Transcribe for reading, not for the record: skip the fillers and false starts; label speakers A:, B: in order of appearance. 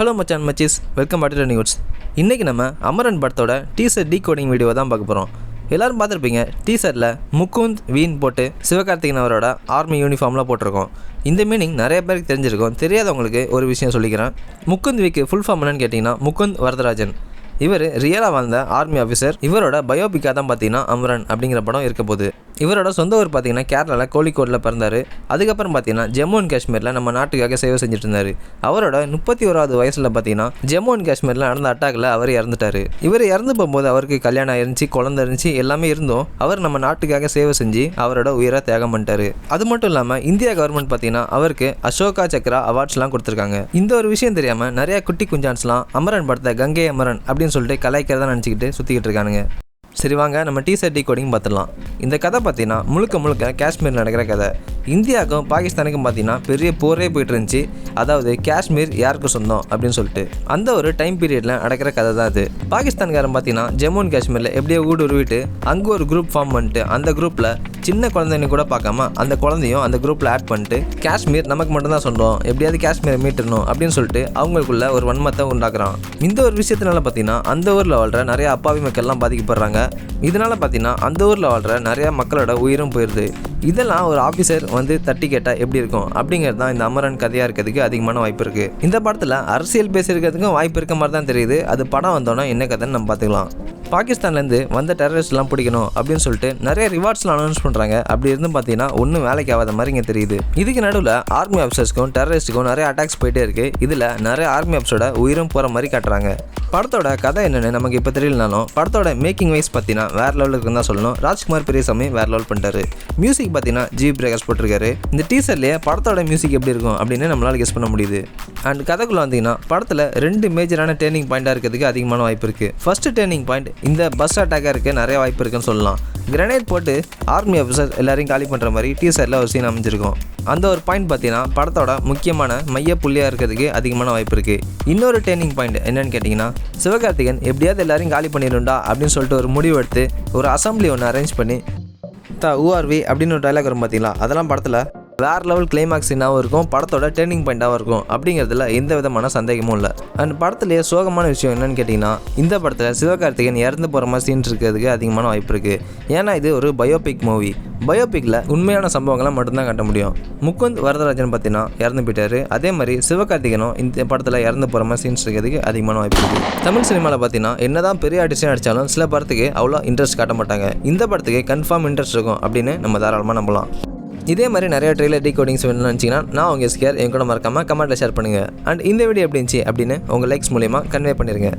A: Hello மச்சான் மச்சீஸ், welcome back to news. இன்றைக்கி நம்ம அமரன் படத்தோட டீசர் டீகோடிங் வீடியோ தான் பார்க்க போகிறோம். எல்லோரும் பார்த்துருப்பீங்க, டீசரில் முகுந்த் வீன் போட்டு சிவகார்த்திகேயன் அவரோட ஆர்மி யூனிஃபார்ம்லாம் போட்டிருக்கோம். இந்த மீனிங் நிறைய பேருக்கு தெரிஞ்சிருக்கும். தெரியாதவங்களுக்கு ஒரு விஷயம் சொல்லிக்கிறேன். முகுந்த் வீக்கு ஃபுல் ஃபார்ம் என்னன்னு கேட்டிங்கன்னா முகுந்த் வரதராஜன். இவர் ரியலாக வாழ்ந்த ஆர்மி ஆஃபீஸர். இவரோட பயோபிக்காக தான் பார்த்தீங்கன்னா அமரன் அப்படிங்கிற படம் இருக்க போகுது. இவரோட சொந்த ஊர் பார்த்தீங்கன்னா கேரளாவில் கோழிக்கோடில் பிறந்தார். அதுக்கப்புறம் பார்த்தீங்கன்னா ஜம்மு அண்ட் காஷ்மீரில் நம்ம நாட்டுக்காக சேவை செஞ்சுட்டு இருந்தார். அவரோட 31வது வயசில் பார்த்தீங்கன்னா ஜம்மு அண்ட் காஷ்மீரில் நடந்த அட்டாக்கில் அவர் இறந்துட்டார். இவர் இறந்து போகும்போது அவருக்கு கல்யாணம் இருந்துச்சு, குழந்தை இருந்துச்சு, எல்லாமே இருந்தும் அவர் நம்ம நாட்டுக்காக சேவை செஞ்சு அவரோட உயிரை தியாகம் பண்ணிட்டாரு. அது மட்டும் இல்லாமல் இந்தியா கவர்மெண்ட் பார்த்தீங்கன்னா அவருக்கு அசோகா சக்ரா அவார்ட்ஸ்லாம் கொடுத்துருக்காங்க. இந்த ஒரு விஷயம் தெரியாமல் நிறைய குட்டி குஞ்சான்ஸ்லாம் அமரன் படத்தை கங்கை அமரன் அப்படின்னு சொல்லிட்டு கலாய்க்கிறதா நினச்சிக்கிட்டு சுற்றிக்கிட்டு இருக்கானுங்க. சரி வாங்க நம்ம டீசர் டீகோடிங் பார்த்துடலாம். இந்த கதை பார்த்தீங்கன்னா முழுக்க காஷ்மீர் நடக்கிற கதை. இந்தியாவுக்கும் பாகிஸ்தானுக்கும் பார்த்தீங்கன்னா பெரிய போரே போயிட்டு இருந்துச்சு. அதாவது காஷ்மீர் யாருக்கு சொந்தம் அப்படின்னு சொல்லிட்டு அந்த ஒரு டைம் பீரியடில் நடக்கிற கதை தான் அது. பாகிஸ்தான்காரன் பார்த்தீங்கன்னா ஜம்மு அண்ட் காஷ்மீரில் எப்படியோ ஊடு உருவிட்டு அங்கே ஒரு குரூப் ஃபார்ம் பண்ணிட்டு அந்த குரூப்பில் சின்ன குழந்தைன்னு கூட பார்க்காம அந்த குழந்தையும் அந்த குரூப்பில் ஆட் பண்ணிட்டு காஷ்மீர் நமக்கு மட்டும்தான் சொந்தம், எப்படியாவது காஷ்மீரை மீட்டணும் அப்படின்னு சொல்லிட்டு அவங்களுக்குள்ள ஒரு வன்மத்தை உண்டாக்குறான். இந்த ஒரு விஷயத்தினால பார்த்தீங்கன்னா அந்த ஊரில் வாழ்கிற நிறைய அப்பாவி மக்கள்லாம் பாதிக்கப்படுறாங்க. இதனால் பார்த்தீங்கன்னா அந்த ஊரில் வாழ்கிற நிறையா மக்களோட உயிரும் போயிடுது. இதெல்லாம் ஒரு ஆஃபீஸர் வந்து தட்டி கேட்டால் எப்படி இருக்கும் அப்படிங்கிறது தான் இந்த அமரன் கதையாக இருக்கிறதுக்கு அதிகமான வாய்ப்பு இருக்குது. இந்த படத்தில் அரசியல் பேசியிருக்கிறதுக்கும் வாய்ப்பு இருக்க மாதிரி தான் தெரியுது. அது படம் வந்தோன்னா என்ன கதைன்னு நம்ம பார்த்துக்கலாம். பாகிஸ்தான்லேருந்து வந்த டெரரிஸ்ட்லாம் பிடிக்கணும் அப்படின்னு சொல்லிட்டு நிறைய ரிவார்ட்ஸ்லாம் அனௌன்ஸ் பண்ணுறாங்க. அப்படி இருந்து பார்த்தீங்கன்னா ஒன்றும் வேலைக்கு ஆகாத மாதிரி இங்கே தெரியுது. இதுக்கு நடுவில் ஆர்மி ஆஃபீஸர்ஸ்க்கும் டெரரிஸ்ட்டுக்கும் நிறைய அட்டாக்ஸ் போயிட்டே இருக்குது. இதில் நிறைய ஆர்மி ஆஃபீஸரோட உயிரும் போகிற மாதிரி காட்டுறாங்க. படத்தோட கதை என்னென்னு நமக்கு இப்போ தெரியலனாலும் படத்தோட மேக்கிங் வைஸ் பார்த்தீங்கன்னா வேறு லெவலில் இருக்குன்னு தான் சொல்லணும். ராஜ்குமார் பெரியசாமி வேறு லெவல் பண்ணிட்டாரு. மியூசிக் பார்த்தீங்கன்னா ஜி பிரகாஷ் போட்டிருக்காரு. இந்த டீசர்லேயே படத்தோட மியூசிக் எப்படி இருக்கும் அப்படின்னு நம்மளால் கெஸ் பண்ண முடியுது. அண்ட் கதைக்குள்ளே வந்தீங்கன்னா படத்தில் 2 மேஜரான டேர்னிங் பாயிண்டாக இருக்கிறதுக்கு அதிகமான வாய்ப்பு இருக்குது. ஃபர்ஸ்ட் டேர்னிங் பாயிண்ட் இந்த பஸ் அட்டாக்காக இருக்க நிறைய வாய்ப்பு இருக்குன்னு சொல்லலாம். கிரனேட் போட்டு ஆர்மி ஆஃபீஸர் எல்லாரையும் காலி பண்ணுற மாதிரி டீசரில் ஒரு சீன் அமைஞ்சிருக்கும். அந்த ஒரு பாயிண்ட் பார்த்தீங்கன்னா படத்தோட முக்கியமான மைய புள்ளியாக இருக்கிறதுக்கு அதிகமான வாய்ப்பு இருக்குது. இன்னொரு டேர்னிங் பாயிண்ட் என்னன்னு கேட்டிங்கன்னா சிவகார்த்திகேயன் எப்படியாவது எல்லாரையும் காலி பண்ணிடும்டா அப்படின்னு சொல்லிட்டு ஒரு முடிவு எடுத்து ஒரு அசம்பிளி ஒன்று அரேஞ்ச் பண்ணி ஊஆர்வி அப்படின்னு ஒரு டைலாக் வரும் பார்த்தீங்களா, அதெல்லாம் படத்தில் வேறு லெவல் கிளைமாக்ஸ் சீனாகவும் இருக்கும், படத்தோட டேர்னிங் பாயிண்டாகவும் இருக்கும். அப்படிங்கிறதுல எந்த விதமான சந்தேகமும் இல்லை. அண்ட் படத்துலேயே சோகமான விஷயம் என்னன்னு கேட்டிங்கன்னா இந்த படத்தில் சிவகார்த்திகேயன் இறந்து போகிற மாதிரி சீன் இருக்கிறதுக்கு அதிகமான வாய்ப்பு இருக்குது. ஏன்னா இது ஒரு பயோபிக் மூவி. பயோபிக்கில் உண்மையான சம்பவங்களை மட்டும்தான் காட்ட முடியும். முகுந்த் வரதராஜன் பார்த்தீங்கன்னா இறந்து போயிட்டாரு. அதே மாதிரி சிவகார்த்திகேயனும் இந்த படத்தில் இறந்து போகிற மாதிரி சீன்ஸ் இருக்கிறதுக்கு அதிகமான வாய்ப்பு இருக்குது. தமிழ் சினிமாவில் பார்த்தீங்கன்னா என்னதான் பெரிய ஆர்டிஸ்டாக நடித்தாலும் சில படத்துக்கு அவ்வளோ இன்ட்ரெஸ்ட் காட்ட மாட்டாங்க. இந்த படத்துக்கு கன்ஃபார்ம் இன்ட்ரெஸ்ட் இருக்கும் அப்படின்னு நம்ம தாராளமாக நம்பலாம். இதே மாதிரி நிறைய ட்ரெய்லர் டீகோடிங்ஸ் வேணும்னு நினச்சிங்கன்னா நான் உங்கள் என் கூட மறக்காமல் கமெண்ட்டில் ஷேர் பண்ணுங்கள். அண்ட் இந்த வீடியோ எப்படி இருந்துச்சு அப்படின்னு உங்கள் லைக்ஸ் மூலிமா கன்வே பண்ணிடுங்க.